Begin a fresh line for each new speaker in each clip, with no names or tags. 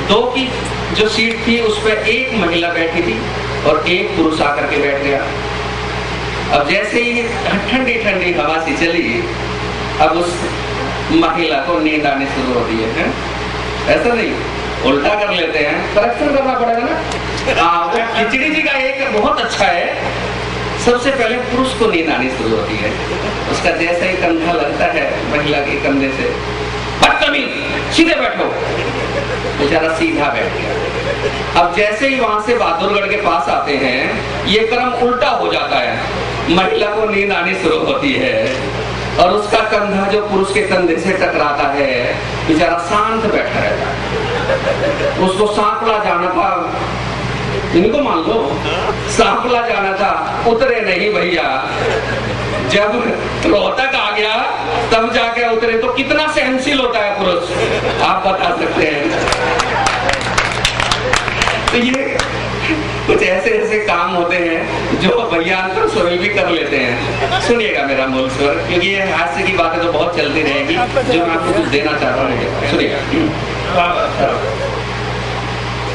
दो की जो सीट थी उस पर एक महिला बैठी थी और एक पुरुष आकर के बैठ गया। अब जैसे ही ठंडी ठंडी हवा सी चली, अब उस महिला को नींद आनी शुरू होती है। ऐसा नहीं, उल्टा कर लेते हैं, करेक्शन करना पड़ेगा ना। वो खिचड़ी जी का एक बहुत अच्छा है, सबसे पहले पुरुष को नींद आनी शुरू होती है, उसका जैसे ही कंधा लगता है महिला के कंधे से, बदतमीज सीधे बैठो, बेचारा सीधा बैठ गया। अब जैसे ही वहां से बहादुरगढ़ के पास आते हैं, ये क्रम उल्टा हो जाता है, महिला को नींद आनी शुरू होती है और उसका कंधा जो पुरुष के कंधे से टकराता है, बेचारा शांत बैठा रहता है। उसको सांपला जाना था, इनको मान लो सांपला जाना था, उतरे नहीं भैया। जब रोहतक आ गया तब जाके उतरे, तो कितना सहनशील होता है पुरुष, आप बता सकते हैं। तो ये कुछ ऐसे ऐसे काम होते हैं जो भैया अंतर स्वयं भी कर लेते हैं। सुनिएगा मेरा मूल स्वर, क्योंकि ये हास्य की बातें तो बहुत चलती रहेगी, जो मैं आपको कुछ देना चाहता हूँ, सुनिएगा।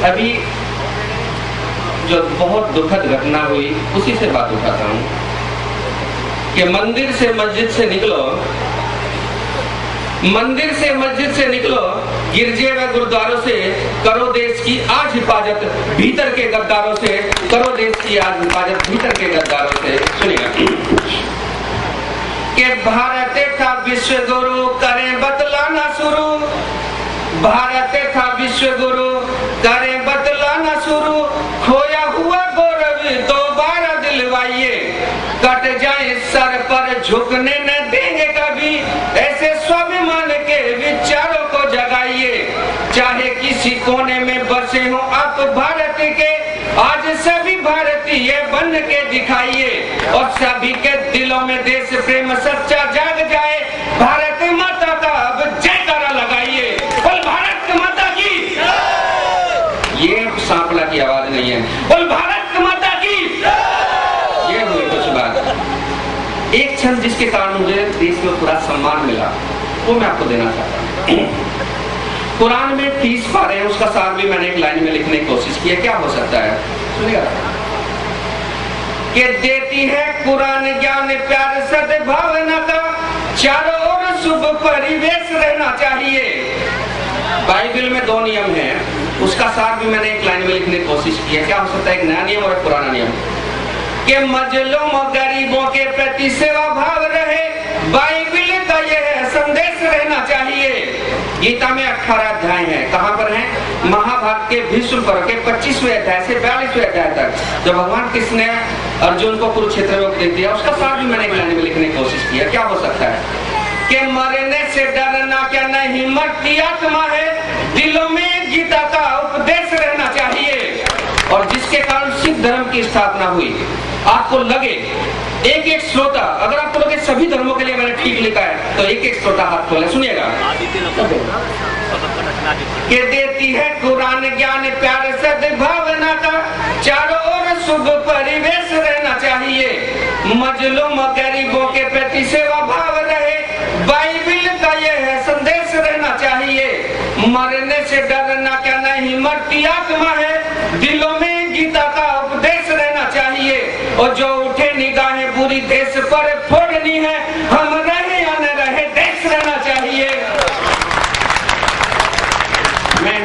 अभी जो बहुत दुखद घटना हुई उसी से बात उठाता हूँ कि मंदिर से मस्जिद से निकलो, मंदिर से मस्जिद से निकलो, गिरजे व गुरुद्वारों से करो देश की आज हिफाजत, भीतर के गद्दारों से करो देश की आज हिफाजत, भीतर के गद्दारों से। सुनिएगा कि भारत था विश्व गुरु, करें बतलाना शुरू, भारत था विश्व गुरु, करें बतलाना शुरू, खोया हुआ गौरव दोबारा दिलवाइए, कट जाए सर पर झुकने न देंगे कभी, ऐसे स्वाभिमान के विचारों को जगाइए, चाहे किसी कोने में बसे हो आप भारत के, आज सभी भारतीय बन के दिखाइए, और सभी के दिलों में देश प्रेम सच्चा जाग जाए, भारत माता का अब जयकारा लगाइए, बोल भारत माता की। ये सांपला की आवाज नहीं है, बोल भारत माता की। ये हुई कुछ बात, एक क्षण जिसके कारण मुझे देश में पूरा सम्मान मिला, वो मैं आपको देना चाहता हूँ। कुरान में 30 पारे हैं, उसका सार भी मैंने एक लाइन में लिखने की कोशिश की है। क्या हो सकता है, सुनिएगा कि देती है कुरान ज्ञान प्यार सद्भावना का, चारों ओर शुभ परिवेश रहना चाहिए। बाइबल में 2 नियम हैं, उसका सार भी मैंने एक लाइन में लिखने की कोशिश की है। क्या हो सकता है, एक नया नियम और एक पुराना नियम, कि मजलूम गरीबों के प्रति सेवा भाव रहे, बाइबल का यह संदेश रहना चाहिए। गीता में 18 अध्याय हैं, कहाँ पर हैं, महाभारत के भीष्म पर्व के 25वें अध्याय से 42वें अध्याय तक, जब भगवान कृष्ण ने अर्जुन को कुरुक्षेत्र में उपदेश दिया, उसका सार भी मैंने एक लाइन में लिखने की कोशिश की है। क्या हो सकता है कि मरने से डरना क्या नहीं, मरती आत्मा है, दिलों में गीता का उपदेश रहना चाहिए। और जिसके कारण सिख धर्म की स्थापना हुई, आपको लगे एक एक श्रोता, अगर आपको लगे सभी धर्मों के लिए मैंने ठीक लिखा है, तो एक एक श्रोता हाथ खोले, सुनिएगा। कि देती है कुरान ज्ञान प्यार सद्भावना का, चारों ओर शुभ परिवेश रहना चाहिए, मजलूम गरीबों के प्रति सेवा भाव रहे, बाइबल का यह संदेश रहना चाहिए, मरने से डरना क्या नहीं, मरती आत्मा है, दिलों में गीता का उपदेश रहना चाहिए, और जो उठे निगाहें बुरी देश पर फोड़नी है, हम रहे या न रहे देश रहना चाहिए। मैं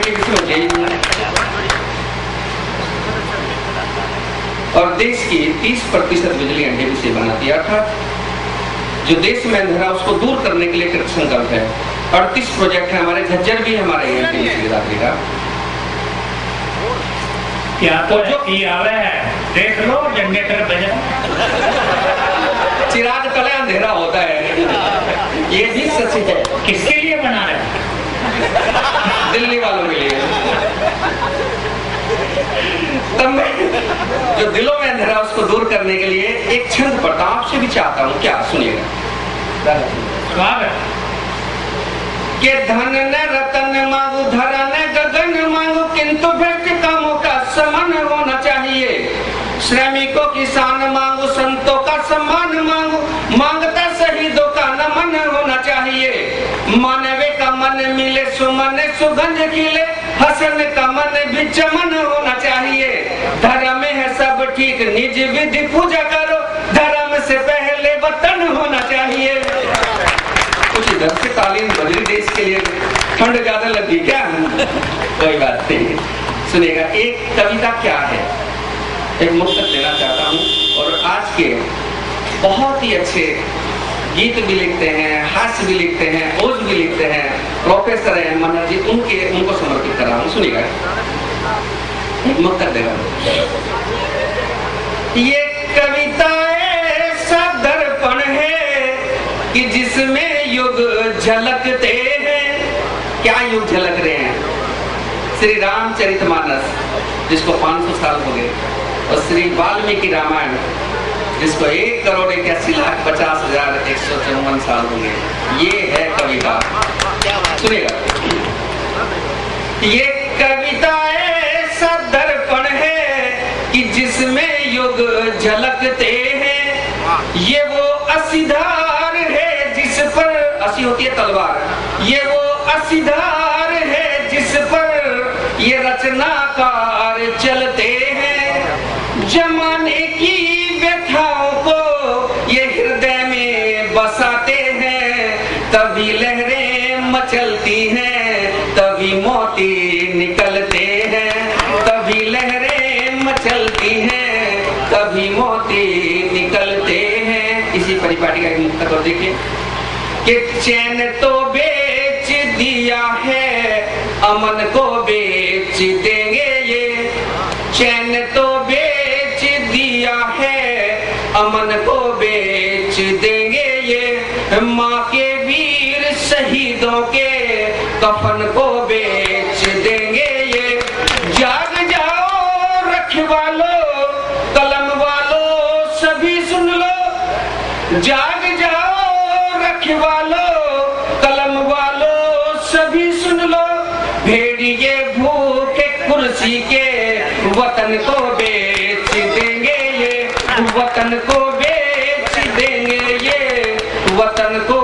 और देश की 30% बिजली एनटीपीसी से बनाती है, अर्थात जो देश में अंधेरा उसको दूर करने के लिए कृत संकल्प है। 38 प्रोजेक्ट है हमारे, झज्जर भी हमारे एनटीपीसी दादरी का।
क्या तो जो आवे है, देख लो जनरेटर बजा,
चिराग तले अंधेरा होता है, ये भी सच है।
किसके लिए बना रहे,
दिल्ली वालों के लिए। तब मैं जो दिलों में अंधेरा उसको दूर करने के लिए एक छंद पढ़ता हूं, आपसे भी चाहता हूं, क्या सुनिएगा। कि धन न रतन मांगू, धरा न गगन मांगू, किंतु भ्रष्ट कामों का समान होना चाहिए, श्रमिकों किसान मांगू, संतों का सम्मान मांगू, मांगता शहीदों का नमन होना चाहिए, मानवे का मन मिले सुमन सुगंध खिले, हसन का मन भी चमन होना चाहिए। धर्म है सब ठीक, निज विधि पूजा करो, धर्म से पहले वतन होना चाहिए। कुछ इधर से तालीम बदली देश के लिए, ठंड ज्यादा लगी क्या? कोई बात नहीं, सुनिएगा। एक कविता क्या है, एक मुक्तक देना चाहता हूँ। और आज के बहुत ही अच्छे गीत भी लिखते हैं, हास्य भी लिखते हैं, ओज भी लिखते हैं, प्रोफेसर हैं मनोज जी, उनको समर्पित कर रहा हूँ। सुनिएगा, एक मुक्तक देगा। ये कविता ऐसा दर्पण है कि जिसमें युग झलकते हैं। क्या युग झलक रहे हैं? श्री रामचरितमानस, जिसको 500 साल हो गए, और श्री वाल्मीकि रामायण, जिसको 1,81,50,154 साल हो गए। ये है कविता, सुनिएगा। ये कविता ऐसा दर्पण है कि जिसमें युग झलकते हैं। ये वो असीधार है जिस पर, असी होती है तलवार, ये वो असीधार है जिस पर ये रचनाकार चलते हैं। जमाने की व्यथाओं को ये हृदय में बसाते हैं, तभी लहरें मचलती हैं, तभी मोती निकलते हैं, तभी लहरें मचलती हैं, तभी मोती निकलते हैं। इसी परिपाटी का एक मुक्तक और देखिए कि चैन तो बेच दिया है, अमन को बेच देंगे ये। चैन तो बेच दिया है, अमन को बेच देंगे ये। माँ के वीर शहीदों के कफन को बेच देंगे ये। जाग जाओ रखवालो, कलम वालो सभी सुन लो। जाग जाओ रखवालो, कलम वालो सभी सुन लो। भेड़िए भूखे कुर्सी के वतन को बेच देंगे ये, वतन को बेच देंगे ये, वतन को